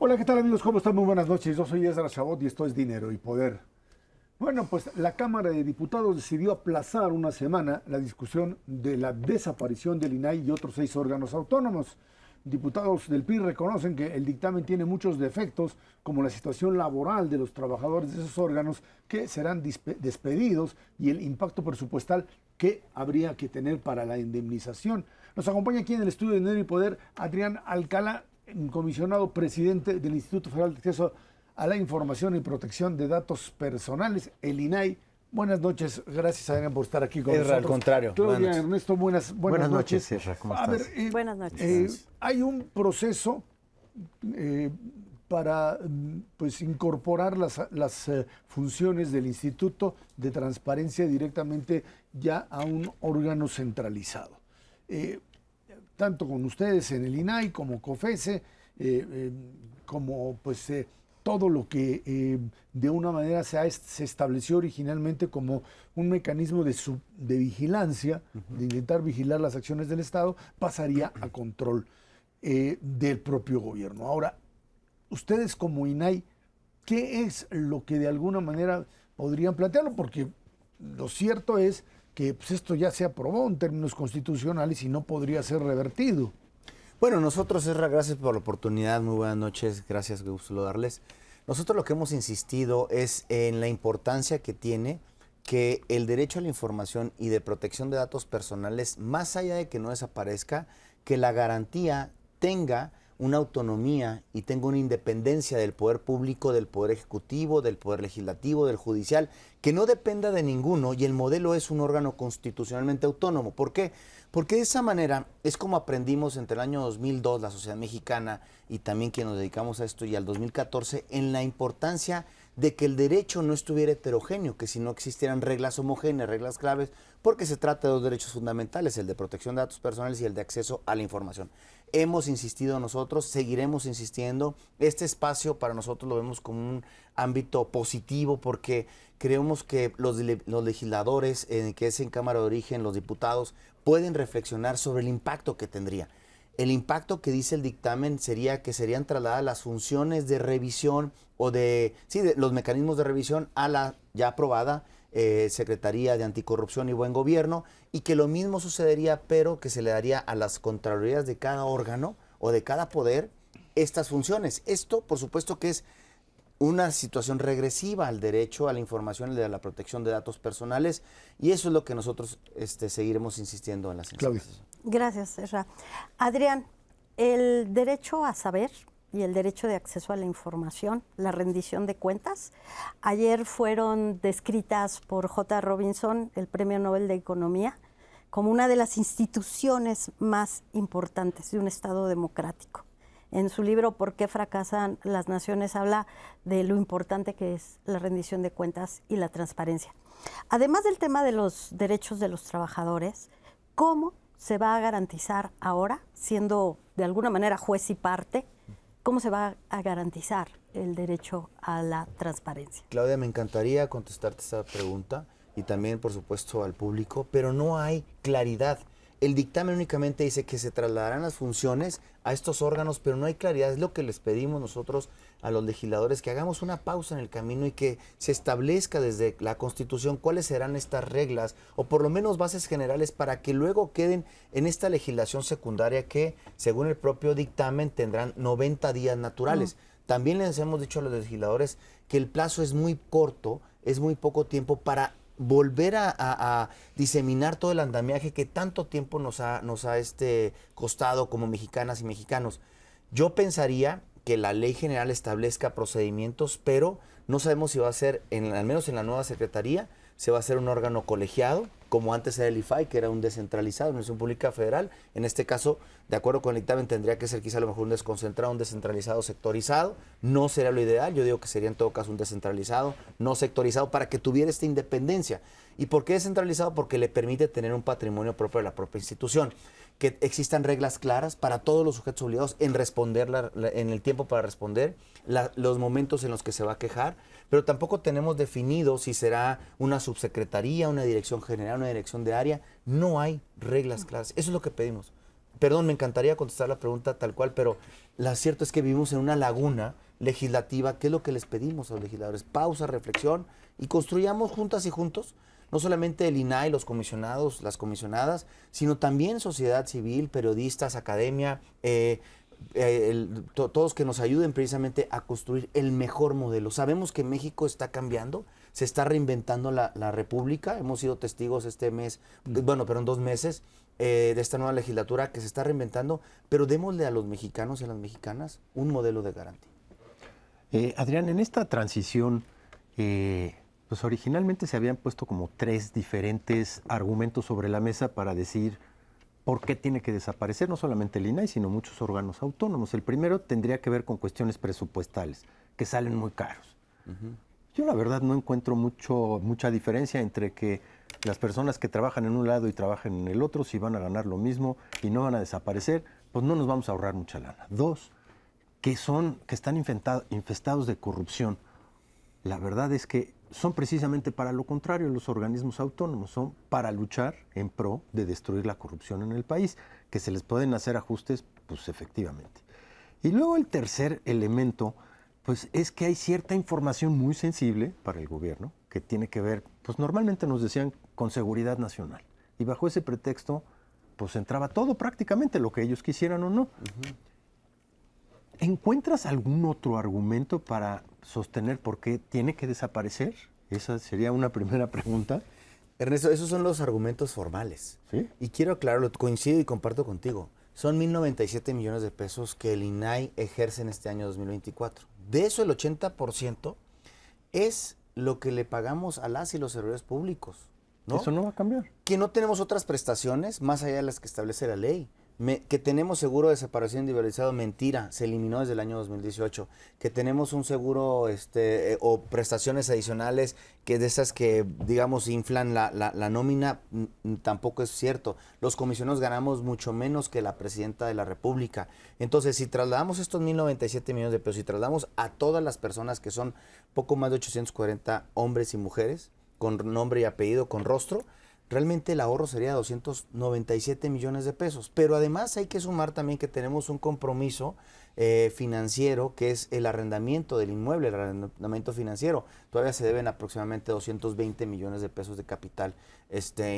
Hola, ¿qué tal amigos? ¿Cómo están? Muy buenas noches. Yo soy Ezra Chabot y esto es Dinero y Poder. Bueno, pues la Cámara de Diputados decidió aplazar una semana la discusión de la desaparición del INAI y otros 6 órganos autónomos. Diputados del PRI reconocen que el dictamen tiene muchos defectos, como la situación laboral de los trabajadores de esos órganos que serán despedidos y el impacto presupuestal que habría que tener para la indemnización. Nos acompaña aquí en el estudio de Dinero y Poder Adrián Alcalá, comisionado presidente del Instituto Federal de Acceso a la Información y Protección de Datos Personales, el INAI. Buenas noches, gracias Adrián por estar aquí con nosotros. Al contrario. Claudia, Ernesto, buenas noches. Ezra, ¿cómo A estás? ver, Buenas noches. hay un proceso para pues, incorporar las funciones del Instituto de Transparencia directamente ya a un órgano centralizado. Tanto con ustedes en el INAI como COFESE, como pues todo lo que de una manera se estableció originalmente como un mecanismo de vigilancia, de intentar vigilar las acciones del Estado, pasaría a control del propio gobierno. Ahora, ustedes como INAI, ¿qué es lo que de alguna manera podrían plantearlo? Porque lo cierto es que pues, esto ya se aprobó en términos constitucionales y no podría ser revertido. Bueno, nosotros, Ezra, gracias por la oportunidad, muy buenas noches, gracias, qué gusto saludarles. Nosotros lo que hemos insistido es en la importancia que tiene que el derecho a la información y de protección de datos personales, más allá de que no desaparezca, que la garantía tenga una autonomía y tenga una independencia del poder público, del poder ejecutivo, del poder legislativo, del judicial, que no dependa de ninguno, y el modelo es un órgano constitucionalmente autónomo. ¿Por qué? Porque de esa manera es como aprendimos entre el año 2002, la sociedad mexicana, y también quienes nos dedicamos a esto, y al 2014, en la importancia de que el derecho no estuviera heterogéneo, que si no existieran reglas homogéneas, reglas claves, porque se trata de dos derechos fundamentales, el de protección de datos personales y el de acceso a la información. Hemos insistido nosotros, seguiremos insistiendo. Este espacio para nosotros lo vemos como un ámbito positivo porque creemos que los legisladores, que es en Cámara de Origen, los diputados, pueden reflexionar sobre el impacto que tendría. El impacto que dice el dictamen sería que serían trasladadas las funciones de revisión o de los mecanismos de revisión a la ya aprobada Secretaría de Anticorrupción y Buen Gobierno, y que lo mismo sucedería, pero que se le daría a las contralorías de cada órgano o de cada poder estas funciones. Esto, por supuesto, que es una situación regresiva al derecho a la información y a la protección de datos personales, y eso es lo que nosotros seguiremos insistiendo en las instancias. Gracias, Ezra. Adrián, el derecho a saber y el derecho de acceso a la información, la rendición de cuentas, ayer fueron descritas por J. Robinson, el Premio Nobel de Economía, como una de las instituciones más importantes de un Estado democrático. En su libro ¿Por qué fracasan las naciones? Habla de lo importante que es la rendición de cuentas y la transparencia. Además del tema de los derechos de los trabajadores, ¿cómo se va a garantizar ahora, siendo de alguna manera juez y parte, cómo se va a garantizar el derecho a la transparencia? Claudia, me encantaría contestarte esta pregunta y también, por supuesto, al público, pero no hay claridad. El dictamen únicamente dice que se trasladarán las funciones a estos órganos, pero no hay claridad. Es lo que les pedimos nosotros a los legisladores, que hagamos una pausa en el camino y que se establezca desde la Constitución cuáles serán estas reglas, o por lo menos bases generales, para que luego queden en esta legislación secundaria que, según el propio dictamen, tendrán 90 días naturales. También les hemos dicho a los legisladores que el plazo es muy corto, es muy poco tiempo para volver a diseminar todo el andamiaje que tanto tiempo nos ha costado como mexicanas y mexicanos. Yo pensaría que la ley general establezca procedimientos, pero no sabemos si va a ser, al menos en la nueva secretaría, se va a hacer un órgano colegiado, como antes era el IFAI, que era un descentralizado, Administración Pública Federal. En este caso, de acuerdo con el dictamen, tendría que ser quizá a lo mejor un desconcentrado, un descentralizado sectorizado. No sería lo ideal, yo digo que sería en todo caso un descentralizado, no sectorizado, para que tuviera esta independencia. ¿Y por qué descentralizado? Porque le permite tener un patrimonio propio de la propia institución, que existan reglas claras para todos los sujetos obligados en responder, en el tiempo para responder, los momentos en los que se va a quejar, pero tampoco tenemos definido si será una subsecretaría, una dirección general, una dirección de área. No hay reglas claras. Eso es lo que pedimos. perdón, me encantaría contestar la pregunta tal cual, pero lo cierto es que vivimos en una laguna legislativa. ¿Qué es lo que les pedimos a los legisladores? Pausa, reflexión y construyamos juntas y juntos, no solamente el INAI, los comisionados, las comisionadas, sino también sociedad civil, periodistas, academia, todos que nos ayuden precisamente a construir el mejor modelo. Sabemos que México está cambiando, se está reinventando la República. Hemos sido testigos este mes, bueno, pero en 2 meses, de esta nueva legislatura que se está reinventando, pero démosle a los mexicanos y a las mexicanas un modelo de garantía. Adrián, en esta transición, pues originalmente se habían puesto como 3 diferentes argumentos sobre la mesa para decir por qué tiene que desaparecer no solamente el INAI, sino muchos órganos autónomos. El primero tendría que ver con cuestiones presupuestales, que salen muy caros. Yo la verdad no encuentro mucha diferencia entre que las personas que trabajan en un lado y trabajan en el otro, si van a ganar lo mismo y no van a desaparecer, pues no nos vamos a ahorrar mucha lana. 2, que están infestados de corrupción. La verdad es que son precisamente para lo contrario los organismos autónomos, son para luchar en pro de destruir la corrupción en el país, que se les pueden hacer ajustes, pues efectivamente. Y luego el tercer elemento, pues es que hay cierta información muy sensible para el gobierno, que tiene que ver, pues normalmente nos decían, con seguridad nacional. Y bajo ese pretexto, pues entraba todo prácticamente, lo que ellos quisieran o no. ¿Encuentras algún otro argumento para sostener por qué tiene que desaparecer? Esa sería una primera pregunta. Ernesto, esos son los argumentos formales. ¿Sí? Y quiero aclararlo, coincido y comparto contigo. Son 1,097 millones de pesos que el INAI ejerce en este año 2024. De eso el 80% es lo que le pagamos a las y los servidores públicos, ¿no? Eso no va a cambiar. Que no tenemos otras prestaciones más allá de las que establece la ley. Que tenemos seguro de separación individualizado, mentira, se eliminó desde el año 2018. Que tenemos un seguro o prestaciones adicionales que de esas que, digamos, inflan la nómina, tampoco es cierto. Los comisionados ganamos mucho menos que la presidenta de la República. Entonces, si trasladamos estos 1,097 millones de pesos y trasladamos a todas las personas que son poco más de 840 hombres y mujeres, con nombre y apellido, con rostro, realmente el ahorro sería 297 millones de pesos. Pero además hay que sumar también que tenemos un compromiso financiero, que es el arrendamiento del inmueble, el arrendamiento financiero. Todavía se deben aproximadamente 220 millones de pesos de capital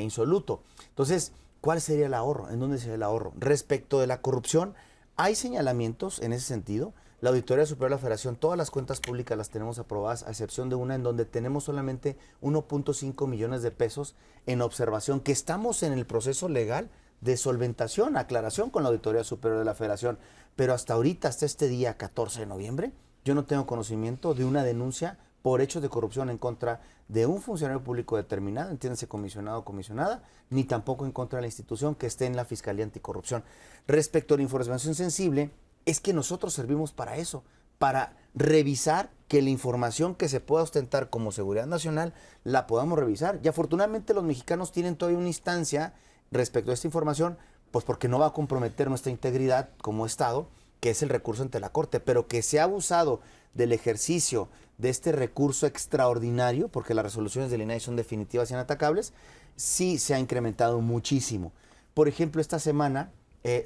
insoluto. Entonces, ¿cuál sería el ahorro? ¿En dónde sería el ahorro? Respecto de la corrupción, hay señalamientos en ese sentido. La Auditoría Superior de la Federación, todas las cuentas públicas las tenemos aprobadas, a excepción de una en donde tenemos solamente 1.5 millones de pesos en observación, que estamos en el proceso legal de solventación, aclaración con la Auditoría Superior de la Federación. Pero hasta ahorita, hasta este día 14 de noviembre, yo no tengo conocimiento de una denuncia por hechos de corrupción en contra de un funcionario público determinado, entiéndase comisionado o comisionada, ni tampoco en contra de la institución que esté en la Fiscalía Anticorrupción. Respecto a la información sensible, es que nosotros servimos para eso, para revisar que la información que se pueda ostentar como seguridad nacional la podamos revisar. Y afortunadamente los mexicanos tienen todavía una instancia respecto a esta información, pues porque no va a comprometer nuestra integridad como Estado, que es el recurso ante la Corte, pero que se ha abusado del ejercicio de este recurso extraordinario, porque las resoluciones del INAI son definitivas y inatacables, sí se ha incrementado muchísimo. Por ejemplo, esta semana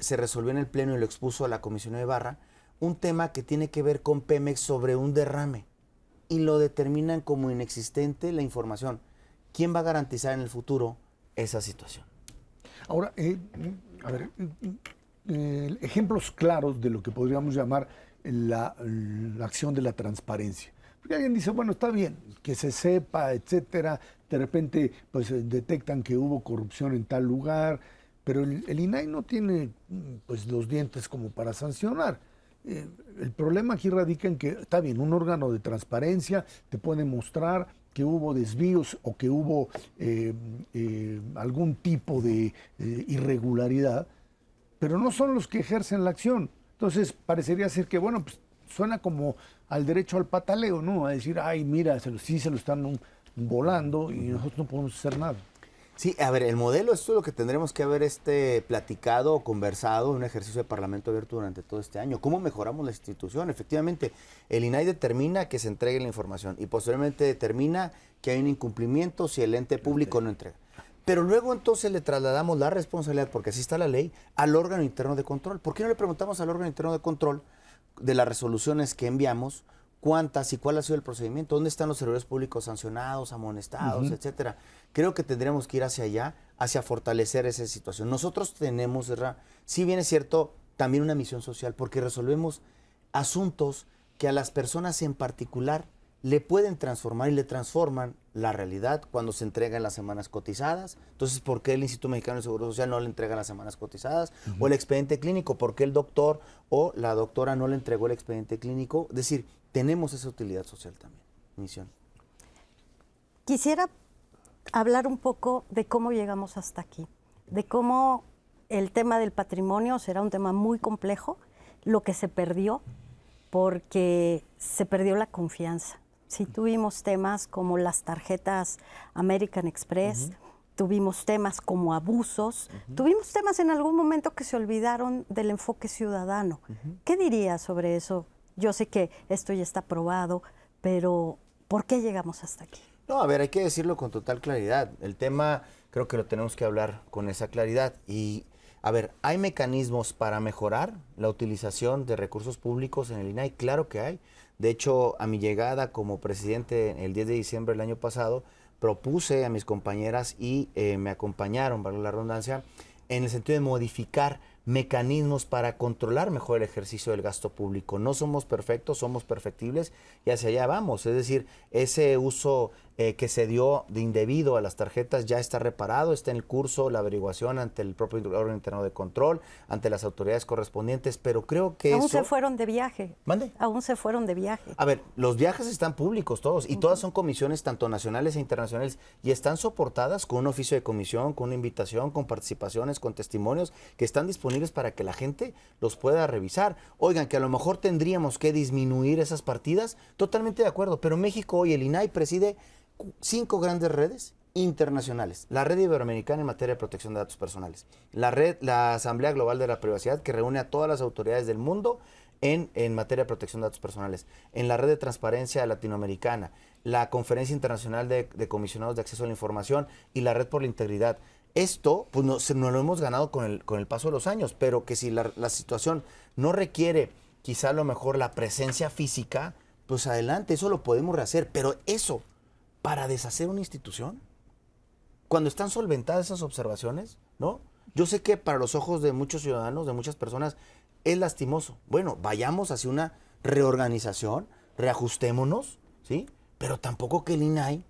se resolvió en el Pleno y lo expuso a la comisionada Ibarra, un tema que tiene que ver con Pemex sobre un derrame y lo determinan como inexistente la información. ¿Quién va a garantizar en el futuro esa situación? Ahora, a ver, ejemplos claros de lo que podríamos llamar la acción de la transparencia. Porque alguien dice, bueno, está bien, que se sepa, etcétera, de repente pues detectan que hubo corrupción en tal lugar, pero el INAI no tiene pues los dientes como para sancionar. El problema aquí radica en que, está bien, un órgano de transparencia te puede mostrar que hubo desvíos o que hubo algún tipo de irregularidad, pero no son los que ejercen la acción. Entonces parecería ser que, bueno, pues suena como al derecho al pataleo, ¿no? A decir, ay, mira, sí se lo están volando y nosotros no podemos hacer nada. Sí, a ver, el modelo, esto es lo que tendremos que haber platicado o conversado en un ejercicio de Parlamento abierto durante todo este año. ¿Cómo mejoramos la institución? Efectivamente, el INAI determina que se entregue la información y posteriormente determina que hay un incumplimiento si el ente público no entrega. Pero luego entonces le trasladamos la responsabilidad, porque así está la ley, al órgano interno de control. ¿Por qué no le preguntamos al órgano interno de control de las resoluciones que enviamos, cuántas y cuál ha sido el procedimiento? ¿Dónde están los servidores públicos sancionados, amonestados, etcétera? Creo que tendríamos que ir hacia allá, hacia fortalecer esa situación. Nosotros tenemos, si bien es cierto, también una misión social, porque resolvemos asuntos que a las personas en particular le pueden transformar y le transforman la realidad cuando se entregan las semanas cotizadas. Entonces, ¿por qué el Instituto Mexicano de Seguro Social no le entrega las semanas cotizadas? O el expediente clínico, ¿por qué el doctor o la doctora no le entregó el expediente clínico? Es decir, tenemos esa utilidad social también, misión. Quisiera hablar un poco de cómo llegamos hasta aquí, de cómo el tema del patrimonio será un tema muy complejo, lo que se perdió, porque se perdió la confianza. Sí, tuvimos temas como las tarjetas American Express, tuvimos temas como abusos, tuvimos temas en algún momento que se olvidaron del enfoque ciudadano. ¿Qué dirías sobre eso? Yo sé que esto ya está probado, pero ¿por qué llegamos hasta aquí? No, a ver, hay que decirlo con total claridad. El tema creo que lo tenemos que hablar con esa claridad. Y, a ver, ¿hay mecanismos para mejorar la utilización de recursos públicos en el INAI? Claro que hay. De hecho, a mi llegada como presidente el 10 de diciembre del año pasado, propuse a mis compañeras y me acompañaron, valga la redundancia, en el sentido de modificar mecanismos para controlar mejor el ejercicio del gasto público. No somos perfectos, somos perfectibles y hacia allá vamos. Es decir, ese uso que se dio de indebido a las tarjetas ya está reparado, está en el curso la averiguación ante el propio órgano interno de control, ante las autoridades correspondientes, pero creo que Aún se fueron de viaje. ¿Mande? Aún se fueron de viaje. A ver, los viajes están públicos todos y todas son comisiones tanto nacionales e internacionales y están soportadas con un oficio de comisión, con una invitación, con participaciones, con testimonios que están disponibles para que la gente los pueda revisar. Oigan, que a lo mejor tendríamos que disminuir esas partidas, totalmente de acuerdo, pero México hoy, el INAI preside 5 grandes redes internacionales. La Red Iberoamericana en materia de protección de datos personales. La Asamblea Global de la Privacidad, que reúne a todas las autoridades del mundo en materia de protección de datos personales. En la Red de Transparencia Latinoamericana. La Conferencia Internacional de Comisionados de Acceso a la Información y la Red por la Integridad. Esto, pues no lo hemos ganado con el paso de los años, pero que si la situación no requiere quizá a lo mejor la presencia física, pues adelante, eso lo podemos rehacer. Pero eso, para deshacer una institución, cuando están solventadas esas observaciones, ¿no? Yo sé que para los ojos de muchos ciudadanos, de muchas personas, es lastimoso. Bueno, vayamos hacia una reorganización, reajustémonos, ¿sí? Pero tampoco que el INAI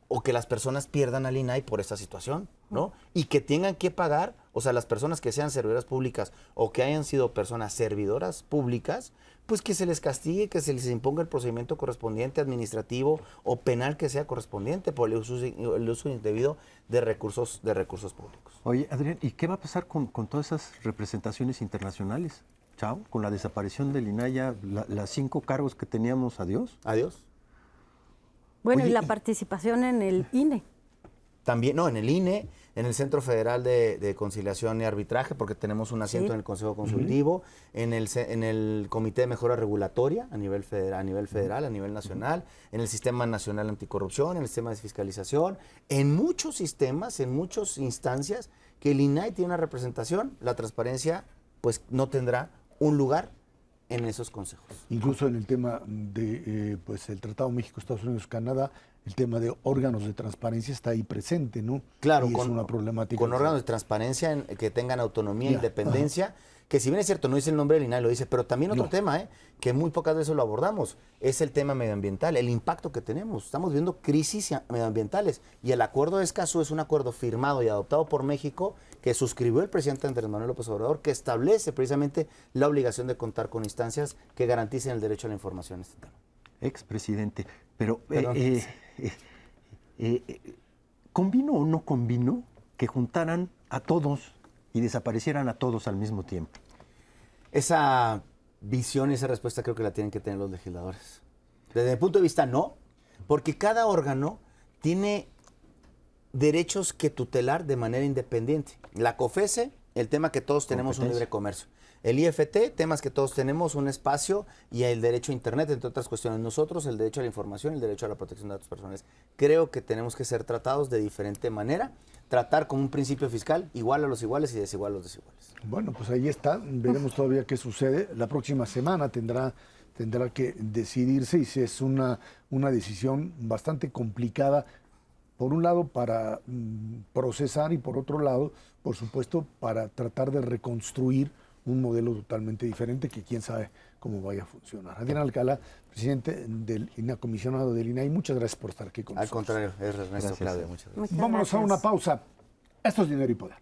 o que las personas pierdan al INAI por esta situación, ¿no? Y que tengan que pagar, o sea, las personas que sean servidoras públicas o que hayan sido personas servidoras públicas, pues que se les castigue, que se les imponga el procedimiento correspondiente, administrativo o penal que sea correspondiente por el uso indebido de recursos públicos. Oye, Adrián, ¿y qué va a pasar con todas esas representaciones internacionales? Chao, con la desaparición del INAI, ya las 5 cargos que teníamos, adiós. Adiós. Bueno, Oye, y la participación en el INE. También, no, en el INE, en el Centro Federal de Conciliación y Arbitraje, porque tenemos un asiento en el Consejo Consultivo, en el Comité de Mejora Regulatoria a nivel federal, a nivel nacional, en el Sistema Nacional Anticorrupción, en el sistema de fiscalización, en muchos sistemas, en muchas instancias que el INAI tiene una representación, la transparencia pues no tendrá un lugar en esos consejos. Incluso en el tema de pues el Tratado México-Estados Unidos-Canadá, el tema de órganos de transparencia está ahí presente, ¿no? Claro, y es una problemática. Con órganos de transparencia que tengan autonomía e independencia, que si bien es cierto, no dice el nombre del INAI, lo dice, pero también otro tema, que muy pocas veces lo abordamos, es el tema medioambiental, el impacto que tenemos. Estamos viendo crisis medioambientales y el acuerdo de Escazú es un acuerdo firmado y adoptado por México que suscribió el presidente Andrés Manuel López Obrador, que establece precisamente la obligación de contar con instancias que garanticen el derecho a la información en este tema. Expresidente, pero ¿convino o no convino que juntaran a todos y desaparecieran a todos al mismo tiempo? Esa visión y esa respuesta creo que la tienen que tener los legisladores. Desde mi punto de vista, no, porque cada órgano tiene derechos que tutelar de manera independiente. La COFESE, el tema que todos tenemos un libre comercio. El IFT, temas que todos tenemos, un espacio, y el derecho a Internet, entre otras cuestiones. Nosotros, el derecho a la información, el derecho a la protección de datos personales. Creo que tenemos que ser tratados de diferente manera, tratar como un principio fiscal, igual a los iguales y desigual a los desiguales. Bueno, pues ahí está, veremos todavía qué sucede. La próxima semana tendrá que decidirse, y si es una decisión bastante complicada, por un lado para procesar, y por otro lado, por supuesto, para tratar de reconstruir un modelo totalmente diferente que quién sabe cómo vaya a funcionar. Adrián Alcalá, presidente del comisionado del INAI, muchas gracias por estar aquí con nosotros. Al contrario, Ernesto, Claudia, muchas gracias. Muchas Vámonos a gracias. una pausa. Esto es Dinero y Poder.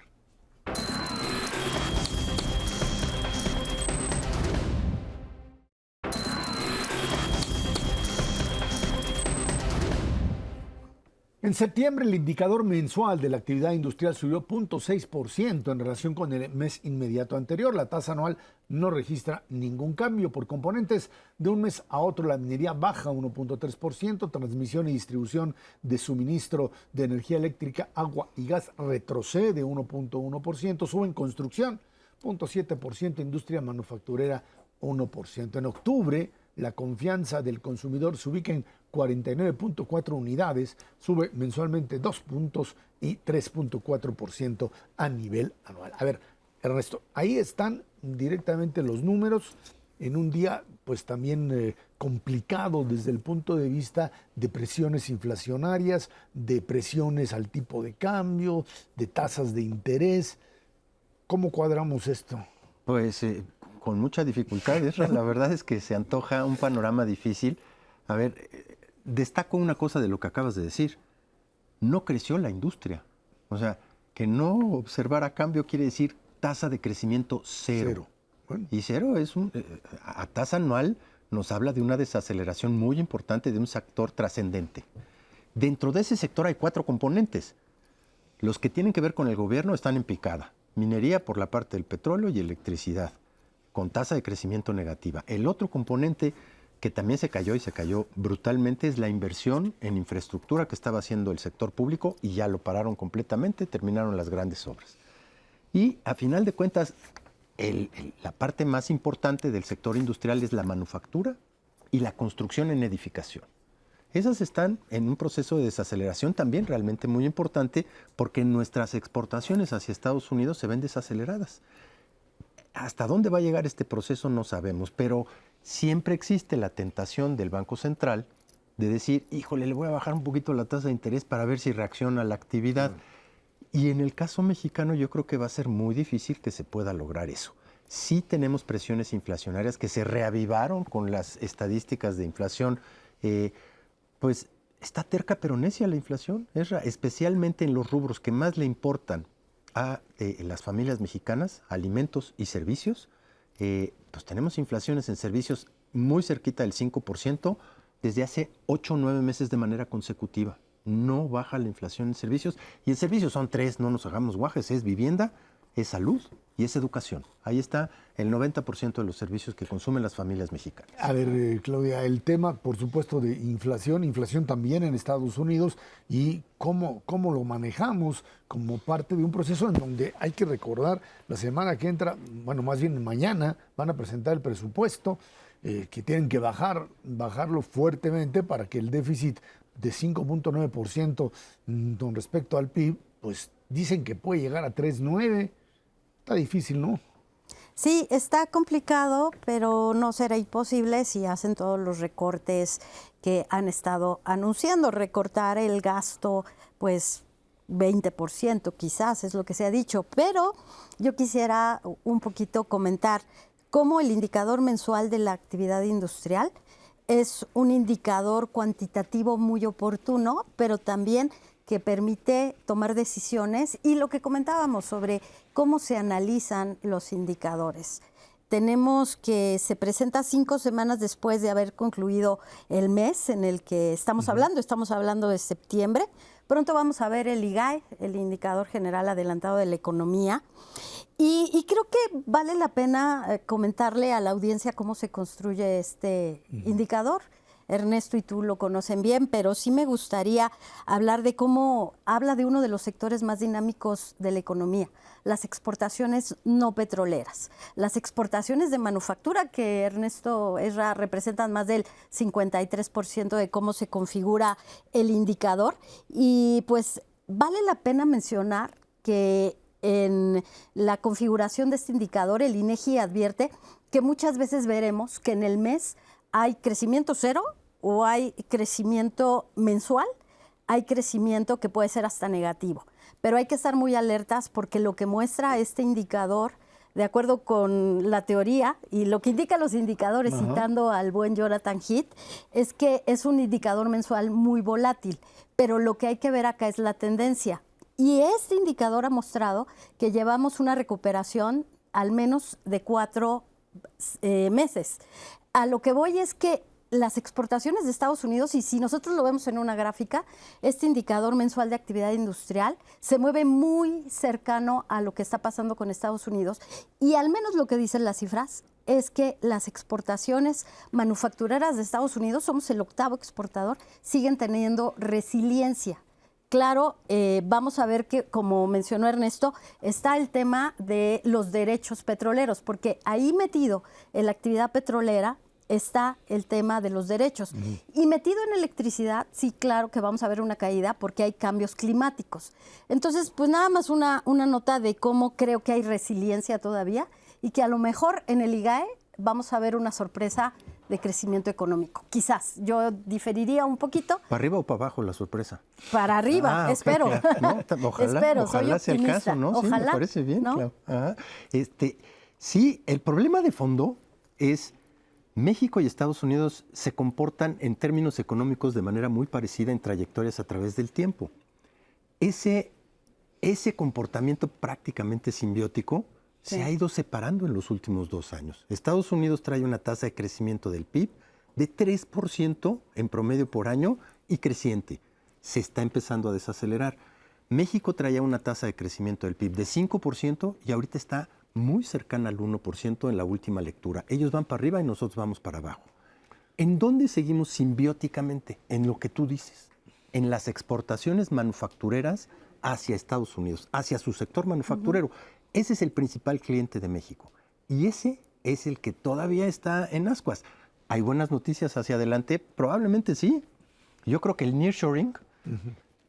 En septiembre, el indicador mensual de la actividad industrial subió 0.6% en relación con el mes inmediato anterior. La tasa anual no registra ningún cambio. Por componentes, de un mes a otro, la minería baja 1.3%, transmisión y distribución de suministro de energía eléctrica, agua y gas retrocede 1.1%, sube en construcción 0.7%, industria manufacturera 1%. En octubre, la confianza del consumidor se ubica en 49.4 unidades, sube mensualmente 2 puntos y 3.4% a nivel anual. A ver, Ernesto, ahí están directamente los números en un día pues también complicado desde el punto de vista de presiones inflacionarias, de presiones al tipo de cambio, de tasas de interés. ¿Cómo cuadramos esto? Pues con mucha dificultad, Esra. La verdad es que se antoja un panorama difícil. A ver, destaco una cosa de lo que acabas de decir. No creció la industria. O sea, que no observara cambio quiere decir tasa de crecimiento cero. Bueno. Y cero es a tasa anual nos habla de una desaceleración muy importante de un sector trascendente. Dentro de ese sector hay 4 componentes. Los que tienen que ver con el gobierno están en picada. Minería por la parte del petróleo y electricidad, con tasa de crecimiento negativa. El otro componente que también se cayó, y se cayó brutalmente, es la inversión en infraestructura que estaba haciendo el sector público, y ya lo pararon completamente, terminaron las grandes obras. Y a final de cuentas, la parte más importante del sector industrial es la manufactura y la construcción en edificación. Esas están en un proceso de desaceleración también realmente muy importante, porque nuestras exportaciones hacia Estados Unidos se ven desaceleradas. ¿Hasta dónde va a llegar este proceso? No sabemos, pero siempre existe la tentación del Banco Central de decir, híjole, le voy a bajar un poquito la tasa de interés para ver si reacciona la actividad. Y en el caso mexicano yo creo que va a ser muy difícil que se pueda lograr eso. Sí tenemos presiones inflacionarias que se reavivaron con las estadísticas de inflación. Pues está terca pero necia la inflación, especialmente en los rubros que más le importan a las familias mexicanas, alimentos y servicios. Pues tenemos inflaciones en servicios muy cerquita del 5% desde hace 8 o 9 meses de manera consecutiva. No baja la inflación en servicios, y en servicios son 3, no nos hagamos guajes: es vivienda, es salud y es educación. Ahí está el 90% de los servicios que consumen las familias mexicanas. A ver, Claudia, el tema, por supuesto, de inflación también en Estados Unidos, y cómo lo manejamos como parte de un proceso en donde hay que recordar, la semana que entra, bueno, más bien mañana, van a presentar el presupuesto, que tienen que bajarlo fuertemente para que el déficit de 5.9% con respecto al PIB, pues dicen que puede llegar a 3.9%. Está difícil, ¿no? Sí, está complicado, pero no será imposible si hacen todos los recortes que han estado anunciando. Recortar el gasto, pues 20% quizás es lo que se ha dicho. Pero yo quisiera un poquito comentar cómo el indicador mensual de la actividad industrial es un indicador cuantitativo muy oportuno, pero también que permite tomar decisiones, y lo que comentábamos sobre cómo se analizan los indicadores. Tenemos que se presenta 5 semanas después de haber concluido el mes en el que estamos hablando de septiembre. Pronto vamos a ver el IGAE, el Indicador General Adelantado de la Economía, y creo que vale la pena comentarle a la audiencia cómo se construye este indicador. Ernesto y tú lo conocen bien, pero sí me gustaría hablar de cómo habla de uno de los sectores más dinámicos de la economía, las exportaciones no petroleras. Las exportaciones de manufactura, que Ernesto Esra representan más del 53% de cómo se configura el indicador. Y pues vale la pena mencionar que en la configuración de este indicador, el INEGI advierte que muchas veces veremos que en el mes hay crecimiento cero o hay crecimiento mensual, hay crecimiento que puede ser hasta negativo. Pero hay que estar muy alertas porque lo que muestra este indicador, de acuerdo con la teoría y lo que indican los indicadores, citando al buen Jonathan Heath, es que es un indicador mensual muy volátil. Pero lo que hay que ver acá es la tendencia. Y este indicador ha mostrado que llevamos una recuperación al menos de 4 meses. A lo que voy es que las exportaciones de Estados Unidos, y si nosotros lo vemos en una gráfica, este indicador mensual de actividad industrial se mueve muy cercano a lo que está pasando con Estados Unidos, y al menos lo que dicen las cifras es que las exportaciones manufactureras de Estados Unidos, somos el 8º exportador, siguen teniendo resiliencia. Claro, vamos a ver que, como mencionó Ernesto, está el tema de los derechos petroleros, porque ahí metido en la actividad petrolera está el tema de los derechos. Y metido en electricidad, sí, claro que vamos a ver una caída porque hay cambios climáticos. Entonces, pues nada más una nota de cómo creo que hay resiliencia todavía y que a lo mejor en el IGAE vamos a ver una sorpresa de crecimiento económico. Quizás, yo diferiría un poquito. ¿Para arriba o para abajo la sorpresa? Para arriba, espero. Okay, no, ojalá, espero, ojalá sea el caso, ¿no? Ojalá, sí, me parece bien, ¿no? claro. Ajá. Sí, el problema de fondo es México y Estados Unidos se comportan en términos económicos de manera muy parecida en trayectorias a través del tiempo. Ese comportamiento prácticamente simbiótico se ha ido separando en los últimos 2 años. Estados Unidos trae una tasa de crecimiento del PIB de 3% en promedio por año y creciente. Se está empezando a desacelerar. México traía una tasa de crecimiento del PIB de 5% y ahorita está muy cercana al 1% en la última lectura. Ellos van para arriba y nosotros vamos para abajo. ¿En dónde seguimos simbióticamente? En lo que tú dices, en las exportaciones manufactureras hacia Estados Unidos, hacia su sector manufacturero. Ese es el principal cliente de México y ese es el que todavía está en ascuas. ¿Hay buenas noticias hacia adelante? Probablemente sí. Yo creo que el nearshoring,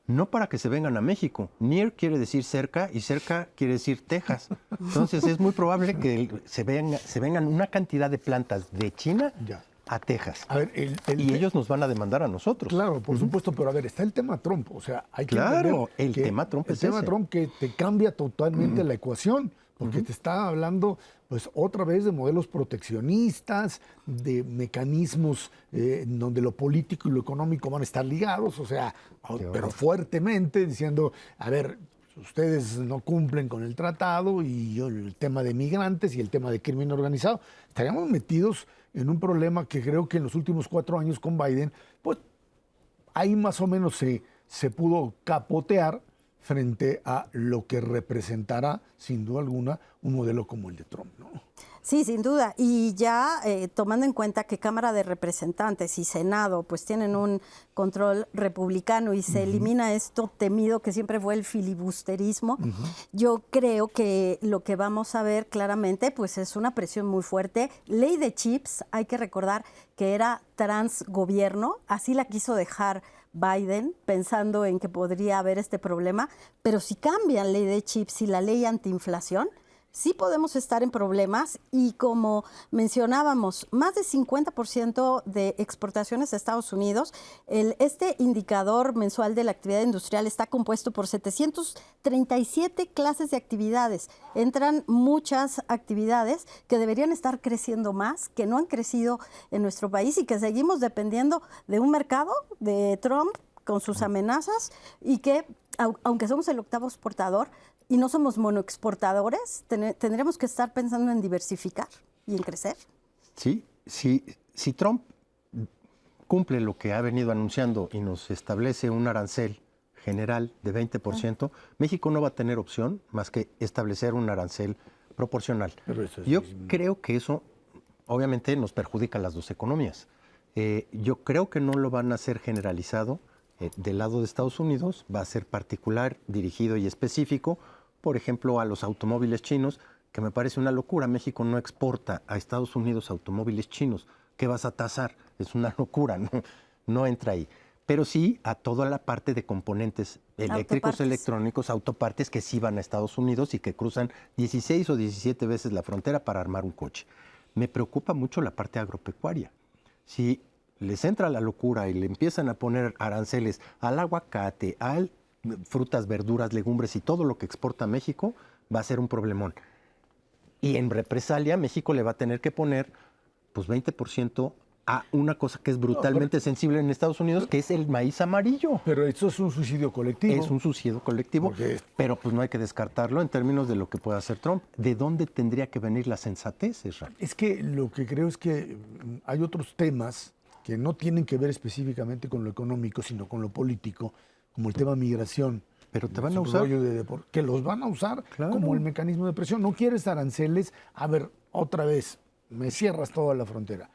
no para que se vengan a México. Near quiere decir cerca y cerca quiere decir Texas. Entonces es muy probable que se vengan una cantidad de plantas de China a Texas. A ver, y ellos nos van a demandar a nosotros. Claro, por supuesto, pero a ver, está el tema Trump. O sea, hay que claro, el que tema Trump es el tema ese. Trump que te cambia totalmente la ecuación, porque te está hablando, pues, otra vez de modelos proteccionistas, de mecanismos en donde lo político y lo económico van a estar ligados, o sea, pero fuertemente diciendo, a ver, ustedes no cumplen con el tratado y el tema de migrantes y el tema de crimen organizado. Estaríamos metidos en un problema que creo que en los últimos 4 años con Biden, pues ahí más o menos se pudo capotear frente a lo que representará, sin duda alguna, un modelo como el de Trump, ¿no? Sí, sin duda. Y ya tomando en cuenta que Cámara de Representantes y Senado pues tienen un control republicano y se elimina esto temido que siempre fue el filibusterismo, yo creo que lo que vamos a ver claramente pues es una presión muy fuerte. Ley de chips, hay que recordar que era transgobierno, así la quiso dejar Biden, pensando en que podría haber este problema, pero si cambian ley de chips y la ley antiinflación, sí podemos estar en problemas y como mencionábamos, más de 50% de exportaciones a Estados Unidos, este indicador mensual de la actividad industrial está compuesto por 737 clases de actividades. Entran muchas actividades que deberían estar creciendo más, que no han crecido en nuestro país y que seguimos dependiendo de un mercado de Trump con sus amenazas y que, aunque somos el 8º exportador, y no somos monoexportadores, tendremos que estar pensando en diversificar y en crecer. Sí, si Trump cumple lo que ha venido anunciando y nos establece un arancel general de 20%, México no va a tener opción más que establecer un arancel proporcional. Yo creo que eso obviamente nos perjudica a las dos economías. Yo creo que no lo van a hacer generalizado del lado de Estados Unidos, va a ser particular, dirigido y específico, por ejemplo, a los automóviles chinos, que me parece una locura. México no exporta a Estados Unidos automóviles chinos. ¿Qué vas a tasar? Es una locura, no entra ahí. Pero sí a toda la parte de componentes eléctricos, Autopartes. electrónicos, autopartes que sí van a Estados Unidos y que cruzan 16 o 17 veces la frontera para armar un coche. Me preocupa mucho la parte agropecuaria. Si les entra la locura y le empiezan a poner aranceles al aguacate, a frutas, verduras, legumbres y todo lo que exporta México, va a ser un problemón. Y en represalia, México le va a tener que poner pues 20% a una cosa que es brutalmente sensible en Estados Unidos, que es el maíz amarillo. Pero esto es un suicidio colectivo. Es un suicidio colectivo, Porque- pero pues no hay que descartarlo en términos de lo que pueda hacer Trump. ¿De dónde tendría que venir la sensatez, Ezra? Es que lo que creo es que hay otros temas que no tienen que ver específicamente con lo económico, sino con lo político, como el tema migración. Pero te van Su a usar. rollo que los van a usar Claro. como el mecanismo de presión. No quieres aranceles, a ver, otra vez, me cierras toda la frontera.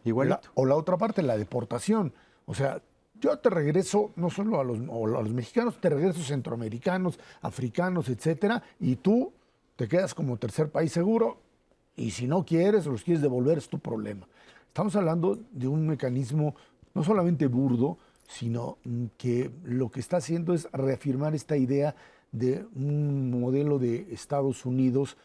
Igualito. O la otra parte, la deportación. O sea, yo te regreso no solo a los mexicanos, te regreso centroamericanos, africanos, etcétera, y tú te quedas como tercer país seguro, y si no quieres o los quieres devolver, es tu problema. Estamos hablando de un mecanismo no solamente burdo, sino que lo que está haciendo es reafirmar esta idea de un modelo de Estados Unidos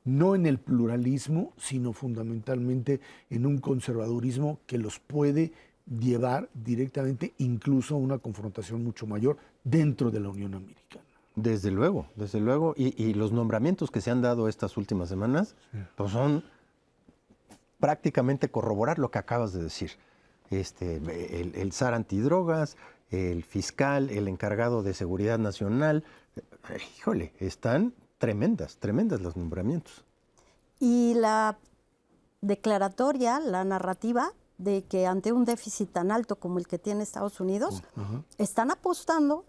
no en el pluralismo, sino fundamentalmente en un conservadurismo que los puede llevar directamente incluso a una confrontación mucho mayor dentro de la Unión Americana. Desde luego, desde luego. Y los nombramientos que se han dado estas últimas semanas pues son prácticamente corroborar lo que acabas de decir. El SAR antidrogas, el fiscal, el encargado de seguridad nacional, híjole, están tremendas los nombramientos. Y la declaratoria, la narrativa de que ante un déficit tan alto como el que tiene Estados Unidos, están apostando,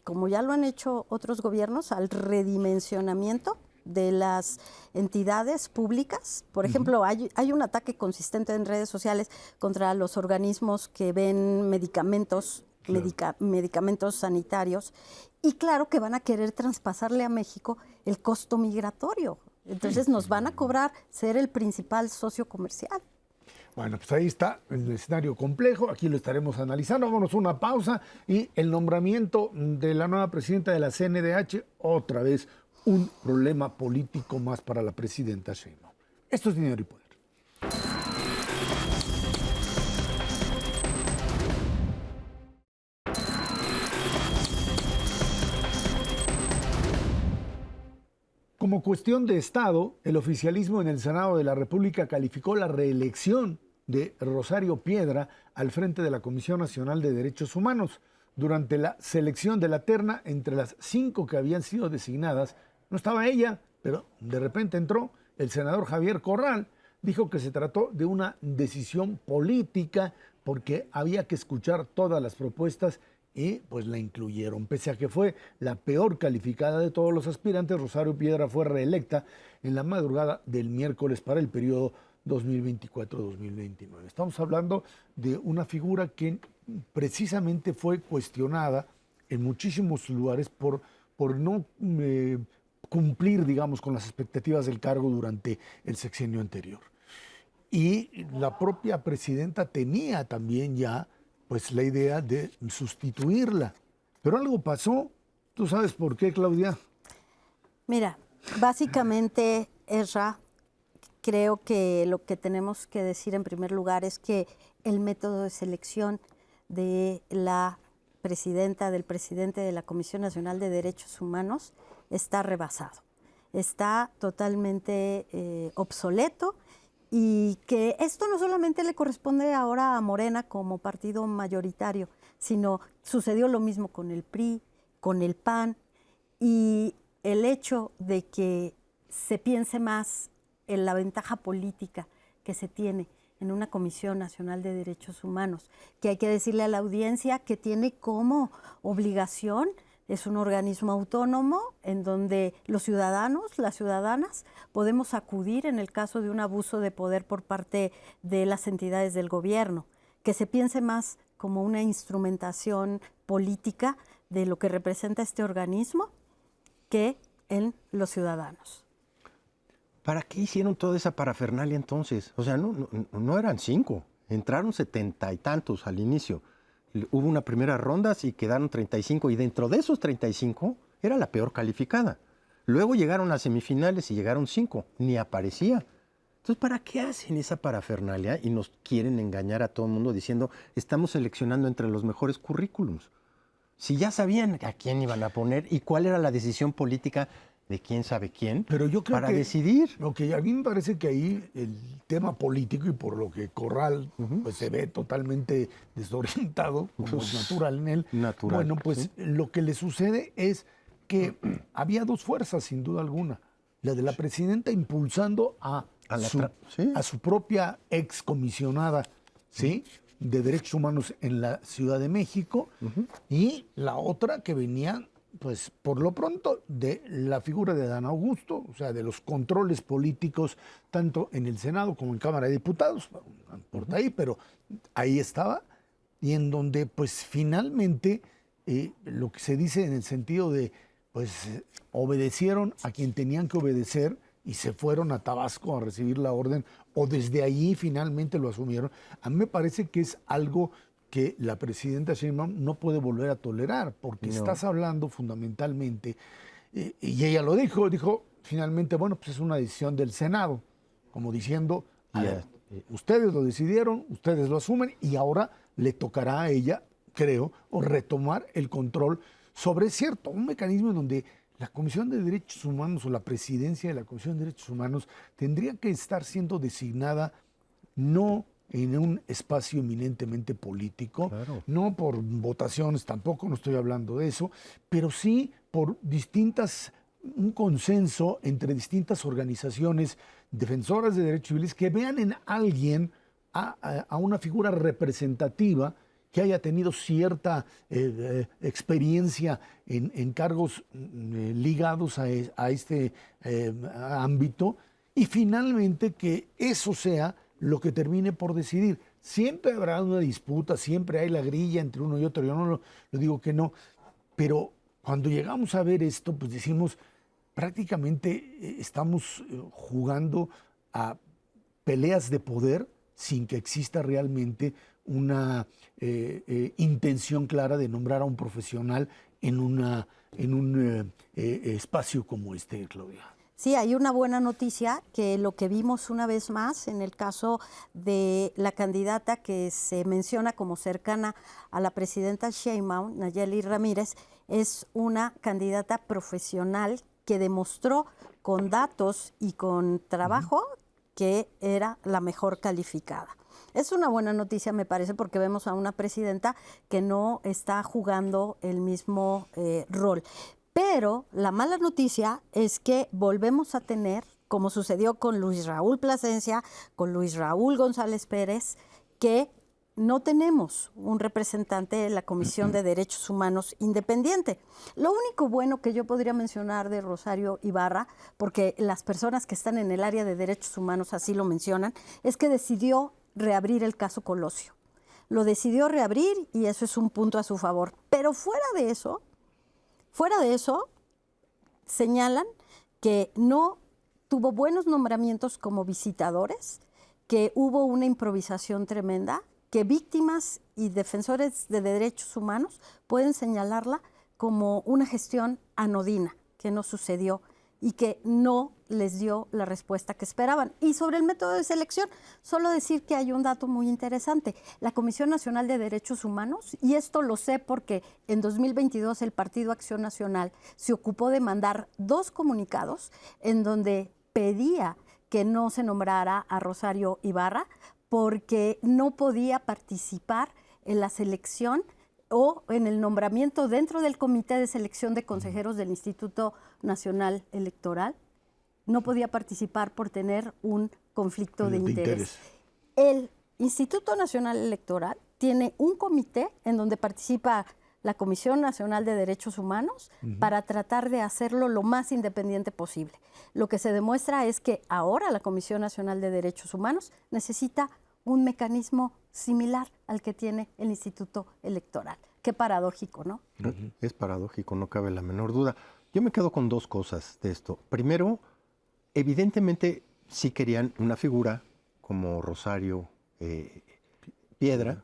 como ya lo han hecho otros gobiernos, al redimensionamiento de las entidades públicas. Por ejemplo, hay un ataque consistente en redes sociales contra los organismos que ven medicamentos, medicamentos sanitarios, y claro que van a querer traspasarle a México el costo migratorio. Entonces nos van a cobrar ser el principal socio comercial. Bueno, pues ahí está el escenario complejo, aquí lo estaremos analizando. Vámonos a una pausa y el nombramiento de la nueva presidenta de la CNDH, otra vez un problema político más para la presidenta Sheinbaum. Esto es Dinero y Poder. Como cuestión de Estado, el oficialismo en el Senado de la República calificó la reelección de Rosario Piedra al frente de la Comisión Nacional de Derechos Humanos. Durante la selección de la terna, entre las 5 que habían sido designadas, no estaba ella, pero de repente entró el senador Javier Corral. Dijo que se trató de una decisión política porque había que escuchar todas las propuestas y pues la incluyeron. Pese a que fue la peor calificada de todos los aspirantes, Rosario Piedra fue reelecta en la madrugada del miércoles para el periodo 2024-2029. Estamos hablando de una figura que precisamente fue cuestionada en muchísimos lugares por no cumplir, digamos, con las expectativas del cargo durante el sexenio anterior. Y la propia presidenta tenía también ya pues la idea de sustituirla. Pero algo pasó. ¿Tú sabes por qué, Claudia? Mira, básicamente, Ezra, creo que lo que tenemos que decir en primer lugar es que el método de selección de la presidenta, del presidente de la Comisión Nacional de Derechos Humanos está rebasado. Está totalmente obsoleto. Y que esto no solamente le corresponde ahora a Morena como partido mayoritario, sino sucedió lo mismo con el PRI, con el PAN, y el hecho de que se piense más en la ventaja política que se tiene en una Comisión Nacional de Derechos Humanos, que hay que decirle a la audiencia que tiene como obligación Es un organismo autónomo en donde los ciudadanos, las ciudadanas, podemos acudir en el caso de un abuso de poder por parte de las entidades del gobierno, que se piense más como una instrumentación política de lo que representa este organismo que en los ciudadanos. ¿Para qué hicieron toda esa parafernalia entonces? O sea, no eran 5, entraron 70 y tantos al inicio. Hubo una primera ronda y quedaron 35, y dentro de esos 35 era la peor calificada. Luego llegaron las semifinales y llegaron 5, ni aparecía. Entonces, ¿para qué hacen esa parafernalia y nos quieren engañar a todo el mundo diciendo estamos seleccionando entre los mejores currículums? Si ya sabían a quién iban a poner y cuál era la decisión política de quién sabe quién, pero yo creo para que, decidir. A mí me parece que ahí el tema político, y por lo que Corral pues, se ve totalmente desorientado, como es natural en él, bueno, pues sí. lo que le sucede es que había dos fuerzas, sin duda alguna. La de la presidenta impulsando a su propia excomisionada, ¿sí?, de Derechos Humanos en la Ciudad de México, y la otra que venía, pues por lo pronto, de la figura de Adán Augusto, o sea, de los controles políticos, tanto en el Senado como en Cámara de Diputados, no importa ahí, pero ahí estaba, y en donde, pues finalmente, lo que se dice en el sentido de, pues, obedecieron a quien tenían que obedecer y se fueron a Tabasco a recibir la orden, o desde allí finalmente lo asumieron. A mí me parece que es algo que la presidenta Sheinbaum no puede volver a tolerar, porque estás hablando fundamentalmente, y ella lo dijo finalmente, bueno, pues es una decisión del Senado, como diciendo, ustedes lo decidieron, ustedes lo asumen, y ahora le tocará a ella, creo, o retomar el control sobre un mecanismo en donde la Comisión de Derechos Humanos o la presidencia de la Comisión de Derechos Humanos tendría que estar siendo designada no en un espacio eminentemente político, no por votaciones, tampoco no estoy hablando de eso, pero sí por un consenso entre distintas organizaciones defensoras de derechos civiles que vean en alguien a una figura representativa que haya tenido cierta experiencia en cargos ligados a este ámbito, y finalmente que eso sea lo que termine por decidir. Siempre habrá una disputa, siempre hay la grilla entre uno y otro, yo no lo digo que no, pero cuando llegamos a ver esto, pues decimos, prácticamente estamos jugando a peleas de poder sin que exista realmente una intención clara de nombrar a un profesional en un espacio como este, Claudia. Sí, hay una buena noticia, que lo que vimos una vez más en el caso de la candidata que se menciona como cercana a la presidenta Sheinbaum, Nayeli Ramírez, es una candidata profesional que demostró con datos y con trabajo que era la mejor calificada. Es una buena noticia, me parece, porque vemos a una presidenta que no está jugando el mismo rol. Pero la mala noticia es que volvemos a tener, como sucedió con Luis Raúl Plasencia, con Luis Raúl González Pérez, que no tenemos un representante de la Comisión de Derechos Humanos independiente. Lo único bueno que yo podría mencionar de Rosario Ibarra, porque las personas que están en el área de derechos humanos así lo mencionan, es que decidió reabrir el caso Colosio. Lo decidió reabrir y eso es un punto a su favor. Pero fuera de eso, señalan que no tuvo buenos nombramientos como visitadores, que hubo una improvisación tremenda, que víctimas y defensores de derechos humanos pueden señalarla como una gestión anodina, que no sucedió y que no les dio la respuesta que esperaban. Y sobre el método de selección, solo decir que hay un dato muy interesante. La Comisión Nacional de Derechos Humanos, y esto lo sé porque en 2022 el Partido Acción Nacional se ocupó de mandar 2 comunicados en donde pedía que no se nombrara a Rosario Ibarra porque no podía participar en la selección o en el nombramiento dentro del Comité de Selección de Consejeros del Instituto Nacional Electoral. No podía participar por tener un conflicto de interés. El Instituto Nacional Electoral tiene un comité en donde participa la Comisión Nacional de Derechos Humanos para tratar de hacerlo lo más independiente posible. Lo que se demuestra es que ahora la Comisión Nacional de Derechos Humanos necesita un mecanismo similar al que tiene el Instituto Electoral. Qué paradójico, ¿no? Es paradójico, no cabe la menor duda. Yo me quedo con dos cosas de esto. Primero, evidentemente sí querían una figura como Rosario Piedra,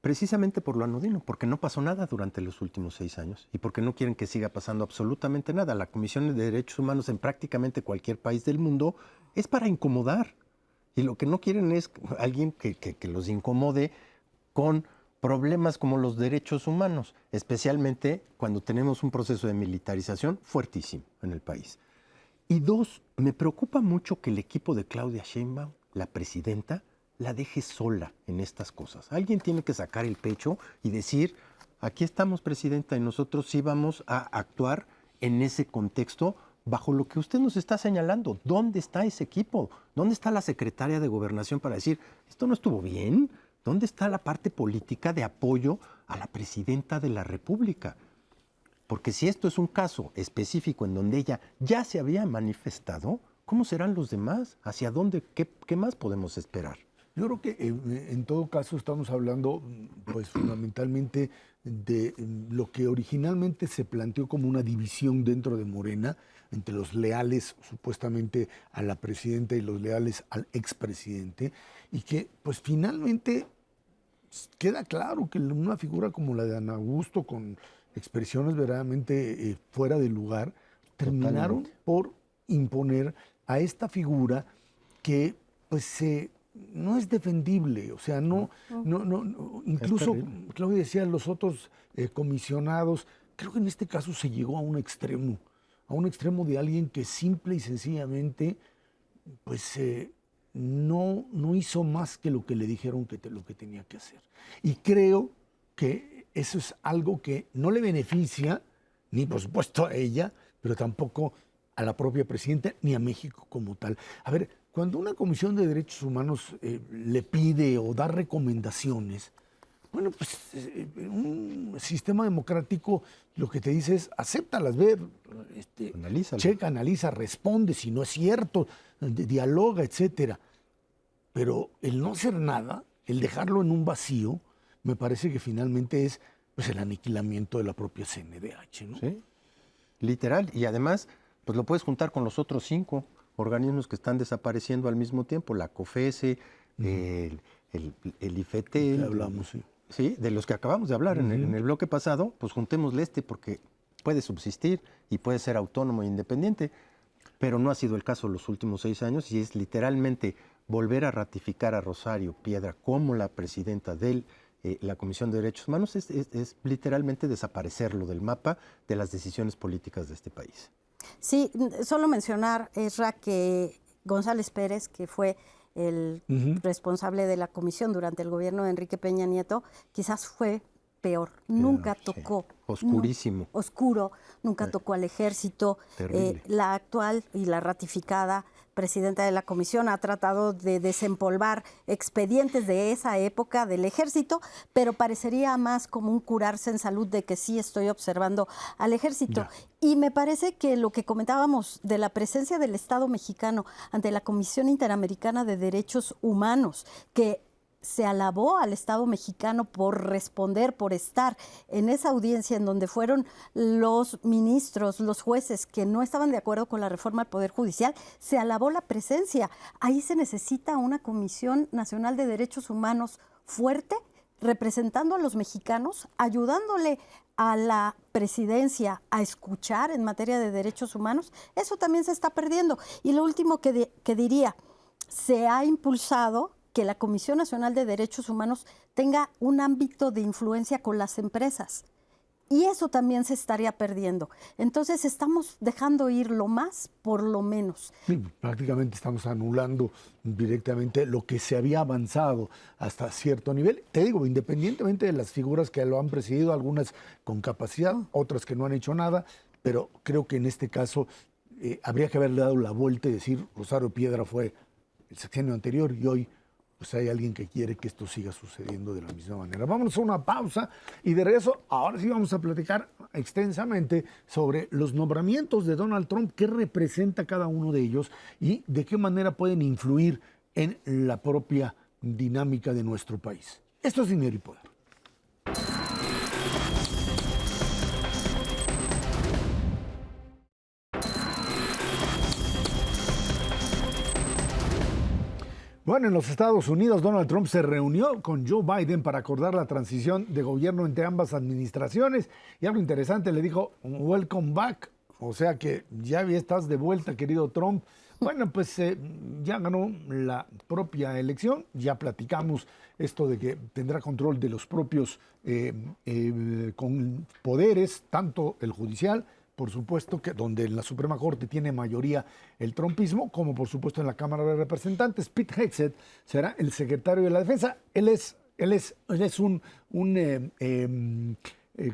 precisamente por lo anodino, porque no pasó nada durante los últimos 6 años y porque no quieren que siga pasando absolutamente nada. La Comisión de Derechos Humanos en prácticamente cualquier país del mundo es para incomodar. Y lo que no quieren es alguien que los incomode con problemas como los derechos humanos, especialmente cuando tenemos un proceso de militarización fuertísimo en el país. Y dos, me preocupa mucho que el equipo de Claudia Sheinbaum, la presidenta, la deje sola en estas cosas. Alguien tiene que sacar el pecho y decir, aquí estamos, presidenta, y nosotros sí vamos a actuar en ese contexto bajo lo que usted nos está señalando. ¿Dónde está ese equipo? ¿Dónde está la secretaria de Gobernación para decir, esto no estuvo bien? ¿Dónde está la parte política de apoyo a la presidenta de la República? Porque si esto es un caso específico en donde ella ya se había manifestado, ¿cómo serán los demás? ¿Hacia dónde? ¿Qué más podemos esperar? Yo creo que en todo caso estamos hablando pues fundamentalmente de lo que originalmente se planteó como una división dentro de Morena entre los leales supuestamente a la presidenta y los leales al expresidente, y que pues finalmente queda claro que una figura como la de Ana Augusto, con expresiones verdaderamente fuera de lugar, terminaron por imponer a esta figura que pues no es defendible, o sea, no incluso Claudia decía, los otros comisionados, creo que en este caso se llegó a un extremo de alguien que simple y sencillamente pues no hizo más que lo que le dijeron lo que tenía que hacer. Y creo que eso es algo que no le beneficia, ni por supuesto a ella, pero tampoco a la propia presidenta, ni a México como tal. A ver, cuando una Comisión de Derechos Humanos le pide o da recomendaciones, bueno, pues un sistema democrático lo que te dice es acéptalas, ver, checa, analiza, responde, si no es cierto, dialoga, etcétera. Pero el no hacer nada, el dejarlo en un vacío, me parece que finalmente es pues el aniquilamiento de la propia CNDH, ¿no? Sí, literal. Y además, pues lo puedes juntar con los otros 5 organismos que están desapareciendo al mismo tiempo, la COFESE, el IFETEL. Hablamos, sí. Sí, de los que acabamos de hablar en el bloque pasado, pues juntémosle porque puede subsistir y puede ser autónomo e independiente, pero no ha sido el caso los últimos 6 años y es literalmente volver a ratificar a Rosario Piedra como la presidenta de la Comisión de Derechos Humanos, es literalmente desaparecerlo del mapa de las decisiones políticas de este país. Sí, solo mencionar, Esra, que González Pérez, que fue el responsable de la comisión durante el gobierno de Enrique Peña Nieto, quizás fue peor. Nunca tocó. Oscurísimo. Oscuro, nunca tocó al ejército. La actual y la ratificada presidenta de la comisión ha tratado de desempolvar expedientes de esa época del ejército, pero parecería más como un curarse en salud de que sí estoy observando al ejército. Ya. Y me parece que lo que comentábamos de la presencia del Estado mexicano ante la Comisión Interamericana de Derechos Humanos, que se alabó al Estado mexicano por responder, por estar en esa audiencia en donde fueron los ministros, los jueces que no estaban de acuerdo con la reforma al Poder Judicial, se alabó la presencia. Ahí se necesita una Comisión Nacional de Derechos Humanos fuerte, representando a los mexicanos, ayudándole a la presidencia a escuchar en materia de derechos humanos. Eso también se está perdiendo. Y lo último que diría, se ha impulsado que la Comisión Nacional de Derechos Humanos tenga un ámbito de influencia con las empresas. Y eso también se estaría perdiendo. Entonces estamos dejando ir lo más por lo menos. Sí, prácticamente estamos anulando directamente lo que se había avanzado hasta cierto nivel. Te digo, independientemente de las figuras que lo han presidido, algunas con capacidad, otras que no han hecho nada, pero creo que en este caso habría que haberle dado la vuelta y decir, Rosario Piedra fue el sexenio anterior y hoy pues hay alguien que quiere que esto siga sucediendo de la misma manera. Vámonos a una pausa y de regreso, ahora sí vamos a platicar extensamente sobre los nombramientos de Donald Trump, qué representa cada uno de ellos y de qué manera pueden influir en la propia dinámica de nuestro país. Esto es Dinero y Poder. Bueno, en los Estados Unidos, Donald Trump se reunió con Joe Biden para acordar la transición de gobierno entre ambas administraciones. Y algo interesante, le dijo, welcome back, o sea que ya estás de vuelta, querido Trump. Bueno, pues ya ganó la propia elección, ya platicamos esto de que tendrá control de los propios con poderes, tanto el judicial, por supuesto, que donde en la Suprema Corte tiene mayoría el trumpismo, como por supuesto en la Cámara de Representantes. Pete Hegseth será el secretario de la Defensa. Él es un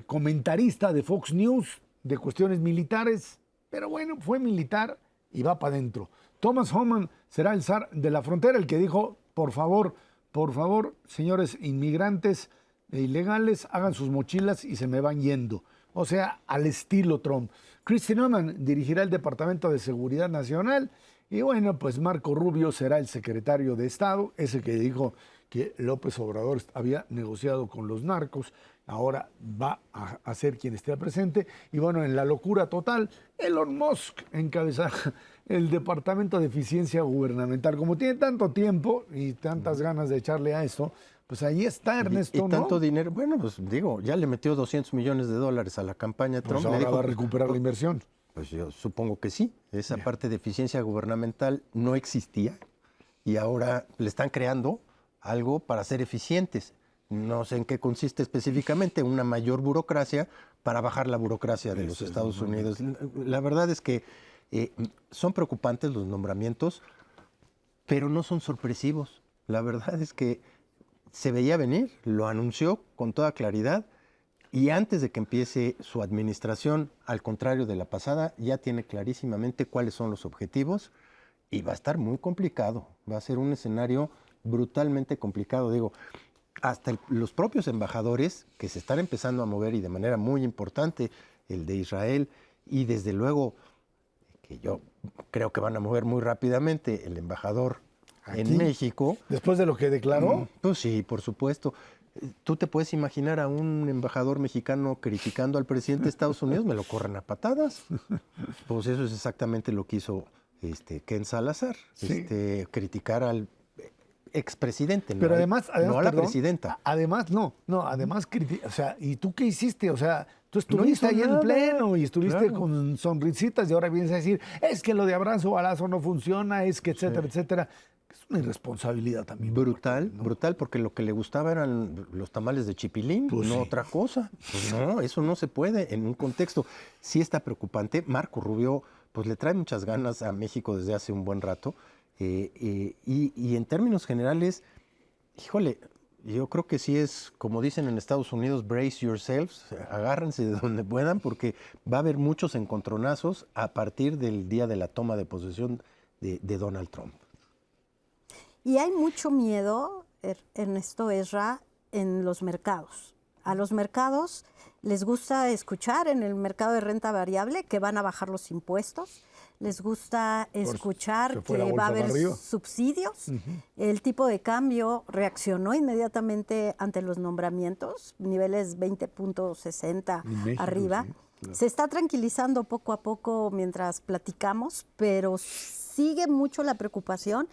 comentarista de Fox News de cuestiones militares, pero bueno, fue militar y va para adentro. Thomas Homan será el zar de la frontera, el que dijo, por favor, señores inmigrantes e ilegales, hagan sus mochilas y se me van yendo. O sea, al estilo Trump. Kristi Noem dirigirá el Departamento de Seguridad Nacional y bueno, pues Marco Rubio será el secretario de Estado, ese que dijo que López Obrador había negociado con los narcos, ahora va a ser quien esté presente. Y bueno, en la locura total, Elon Musk encabezará el Departamento de Eficiencia Gubernamental. Como tiene tanto tiempo y tantas ganas de echarle a esto, pues ahí está Ernesto, y tanto dinero, bueno, pues digo, ya le metió $200 millones a la campaña pues Trump. ahora Le dijo, va a recuperar la inversión. Pues yo supongo que sí. Esa parte de eficiencia gubernamental no existía y ahora le están creando algo para ser eficientes. No sé en qué consiste específicamente, una mayor burocracia para bajar la burocracia de los Estados Unidos. La verdad es que son preocupantes los nombramientos, pero no son sorpresivos. La verdad es que se veía venir, lo anunció con toda claridad y antes de que empiece su administración, al contrario de la pasada, ya tiene clarísimamente cuáles son los objetivos y va a estar muy complicado. Va a ser un escenario brutalmente complicado. Digo, hasta los propios embajadores que se están empezando a mover y de manera muy importante, el de Israel y desde luego que yo creo que van a mover muy rápidamente el embajador ¿Aquí? En México. Después de lo que declaró. Pues sí, por supuesto. ¿Tú te puedes imaginar a un embajador mexicano criticando al presidente de Estados Unidos? Me lo corren a patadas. Pues eso es exactamente lo que hizo Ken Salazar, Sí. Criticar al expresidente, Pero además, no a la perdón, presidenta. Además, además, o sea, ¿y tú qué hiciste? O sea, tú estuviste ahí en pleno y estuviste con sonrisitas y ahora vienes a decir, es que lo de abrazo balazo no funciona, es que etcétera, etcétera. Es una irresponsabilidad también. Brutal, brutal, porque lo que le gustaba eran los tamales de chipilín, Pues no sí. otra cosa. Pues no, eso no se puede en un contexto. Sí está preocupante. Marco Rubio, pues le trae muchas ganas a México desde hace un buen rato. Y en términos generales, híjole, yo creo que sí es, como dicen en Estados Unidos, brace yourselves, agárrense de donde puedan, porque va a haber muchos encontronazos a partir del día de la toma de posesión de Donald Trump. Y hay mucho miedo, Ernesto Ezra, en los mercados. A los mercados les gusta escuchar en el mercado de renta variable que van a bajar los impuestos, les gusta escuchar que va a haber subsidios. El tipo de cambio reaccionó inmediatamente ante los nombramientos, niveles 20.60 arriba. Sí, claro. Se está tranquilizando poco a poco mientras platicamos, pero sigue mucho la preocupación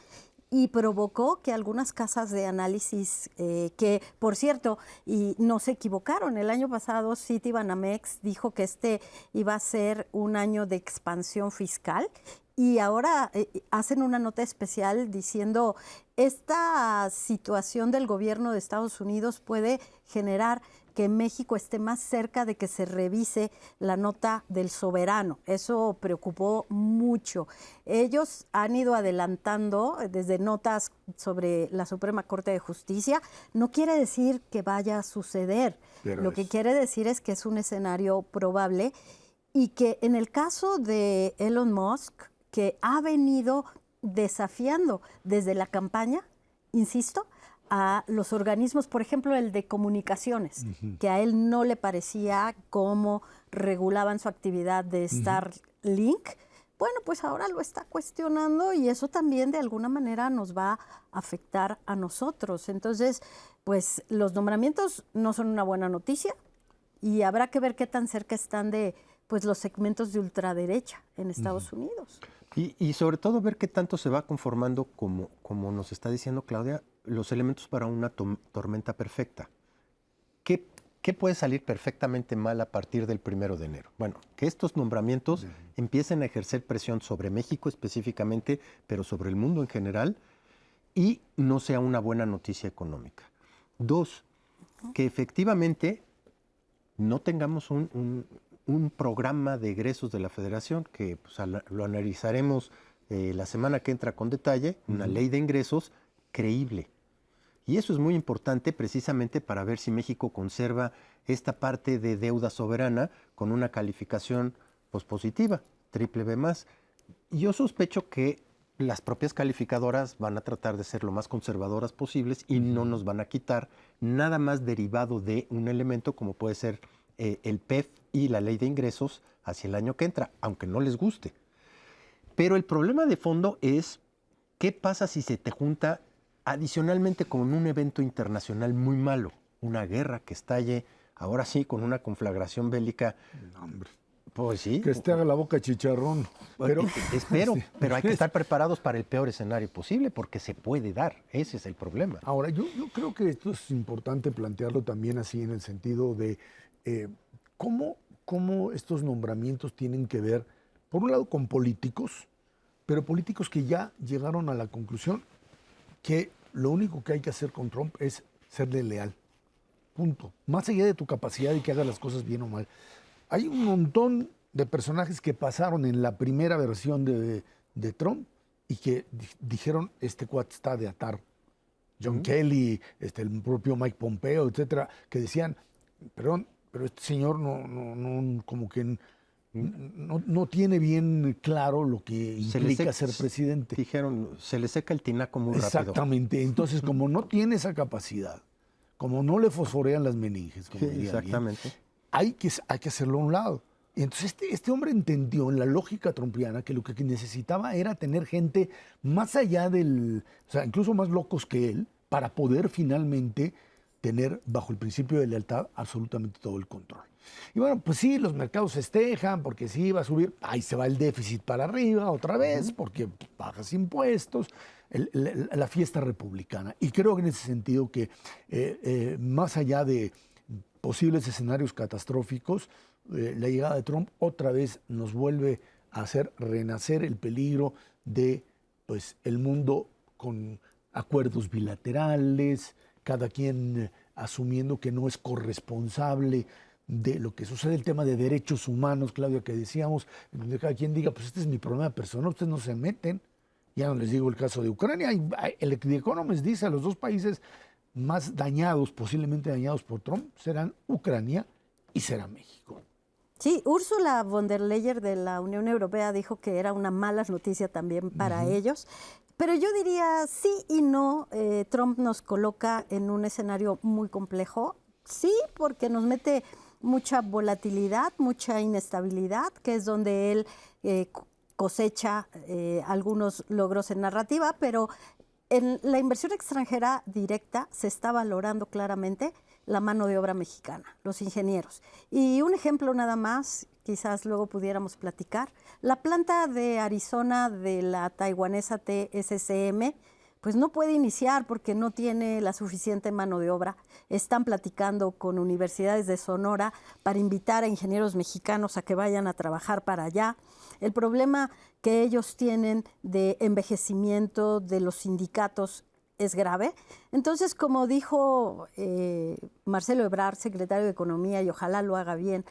y provocó que algunas casas de análisis, que por cierto, y no se equivocaron, el año pasado Citibanamex dijo que este iba a ser un año de expansión fiscal y ahora hacen una nota especial diciendo esta situación del gobierno de Estados Unidos puede generar que México esté más cerca de que se revise la nota del soberano. Eso preocupó mucho. Ellos han ido adelantando desde notas sobre la Suprema Corte de Justicia. No quiere decir que vaya a suceder. Lo que quiere decir es que es un escenario probable y que en el caso de Elon Musk, que ha venido desafiando desde la campaña insisto, a los organismos, por ejemplo, el de comunicaciones, que a él no le parecía cómo regulaban su actividad de Starlink. Bueno, pues ahora lo está cuestionando y eso también de alguna manera nos va a afectar a nosotros. Entonces, pues los nombramientos no son una buena noticia y habrá que ver qué tan cerca están de pues los segmentos de ultraderecha en Estados Unidos. Y sobre todo ver qué tanto se va conformando, como nos está diciendo Claudia, los elementos para una tormenta perfecta. ¿Qué puede salir perfectamente mal a partir del 1 de enero? Bueno, que estos nombramientos empiecen a ejercer presión sobre México específicamente, pero sobre el mundo en general, y no sea una buena noticia económica. 2, que efectivamente no tengamos un programa de egresos de la Federación, que pues, lo analizaremos la semana que entra con detalle, una ley de ingresos creíble. Y eso es muy importante precisamente para ver si México conserva esta parte de deuda soberana con una calificación pues, positiva, BBB+. Y yo sospecho que las propias calificadoras van a tratar de ser lo más conservadoras posibles y no nos van a quitar nada más derivado de un elemento como puede ser el PEF y la ley de ingresos hacia el año que entra, aunque no les guste. Pero el problema de fondo es, ¿qué pasa si se te junta adicionalmente con un evento internacional muy malo? Una guerra que estalle, ahora sí, con una conflagración bélica. No, hombre. Pues sí. Que te haga la boca chicharrón. Pero, espero, pero hay que estar preparados para el peor escenario posible porque se puede dar. Ese es el problema. Ahora, yo creo que esto es importante plantearlo también así en el sentido de cómo estos nombramientos tienen que ver, por un lado, con políticos, pero políticos que ya llegaron a la conclusión que lo único que hay que hacer con Trump es serle leal. Punto. Más allá de tu capacidad de que haga las cosas bien o mal. Hay un montón de personajes que pasaron en la primera versión de Trump y que dijeron, este cuate está de atar. John Kelly, el propio Mike Pompeo, etcétera, que decían, perdón, pero este señor como que no tiene bien claro lo que implica ser presidente. Dijeron, se le seca el tinaco muy rápido. Exactamente. Entonces, como no tiene esa capacidad, como no le fosforean las meninges, como diría exactamente, alguien, hay que hacerlo a un lado. Y entonces este hombre entendió en la lógica trumpiana que lo que necesitaba era tener gente más allá o sea, incluso más locos que él, para poder finalmente tener bajo el principio de lealtad absolutamente todo el control. Y bueno, pues sí, los mercados festejan porque sí va a subir, ahí se va el déficit para arriba otra vez porque bajas impuestos, la fiesta republicana. Y creo que en ese sentido que más allá de posibles escenarios catastróficos, la llegada de Trump otra vez nos vuelve a hacer renacer el peligro de pues, el mundo con acuerdos bilaterales, cada quien asumiendo que no es corresponsable de lo que sucede, el tema de derechos humanos, Claudia, que decíamos, en donde cada quien diga, pues este es mi problema personal, ustedes no se meten. Ya no les digo el caso de Ucrania. El The Economist dice, a los dos países más dañados, posiblemente dañados por Trump, serán Ucrania y será México. Sí, Ursula von der Leyen de la Unión Europea dijo que era una mala noticia también para ellos. Pero yo diría sí y no. Trump nos coloca en un escenario muy complejo. Sí, porque nos mete mucha volatilidad, mucha inestabilidad, que es donde él cosecha algunos logros en narrativa, pero en la inversión extranjera directa se está valorando claramente la mano de obra mexicana, los ingenieros. Y un ejemplo nada más, quizás luego pudiéramos platicar, la planta de Arizona de la taiwanesa TSCM, pues no puede iniciar porque no tiene la suficiente mano de obra. Están platicando con universidades de Sonora para invitar a ingenieros mexicanos a que vayan a trabajar para allá. El problema que ellos tienen de envejecimiento de los sindicatos es grave. Entonces, como dijo Marcelo Ebrard, secretario de Economía, y ojalá lo haga bien,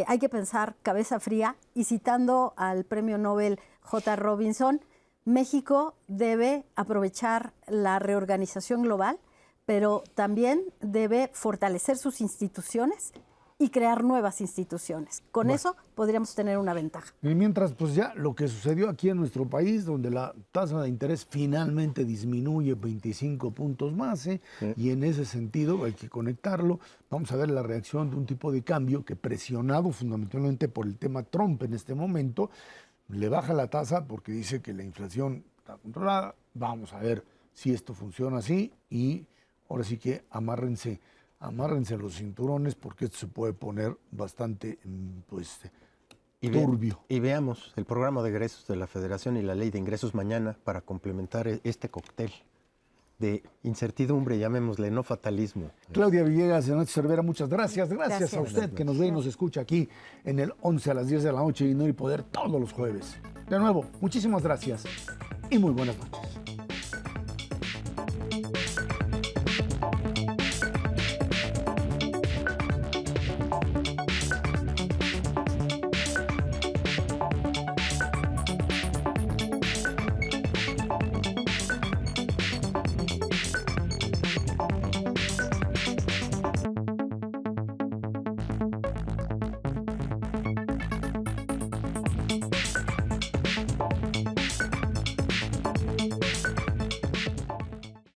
hay que pensar cabeza fría, y citando al premio Nobel J. Robinson, México debe aprovechar la reorganización global, pero también debe fortalecer sus instituciones y crear nuevas instituciones. Con eso podríamos tener una ventaja. Y mientras, pues ya lo que sucedió aquí en nuestro país, donde la tasa de interés finalmente disminuye 25 puntos más, y en ese sentido hay que conectarlo. Vamos a ver la reacción de un tipo de cambio que, presionado fundamentalmente por el tema Trump en este momento, le baja la tasa porque dice que la inflación está controlada. Vamos a ver si esto funciona así, y ahora sí que amárrense los cinturones, porque esto se puede poner bastante turbio. Y veamos el programa de egresos de la Federación y la ley de ingresos mañana para complementar este cóctel de incertidumbre, llamémosle, no fatalismo. Claudia Villegas, de Noche Cervera, muchas gracias. Gracias a usted Gracias. que nos ve y nos escucha aquí en el 11 a las 10 de la noche, y No y Poder todos los jueves. De nuevo, muchísimas gracias y muy buenas noches.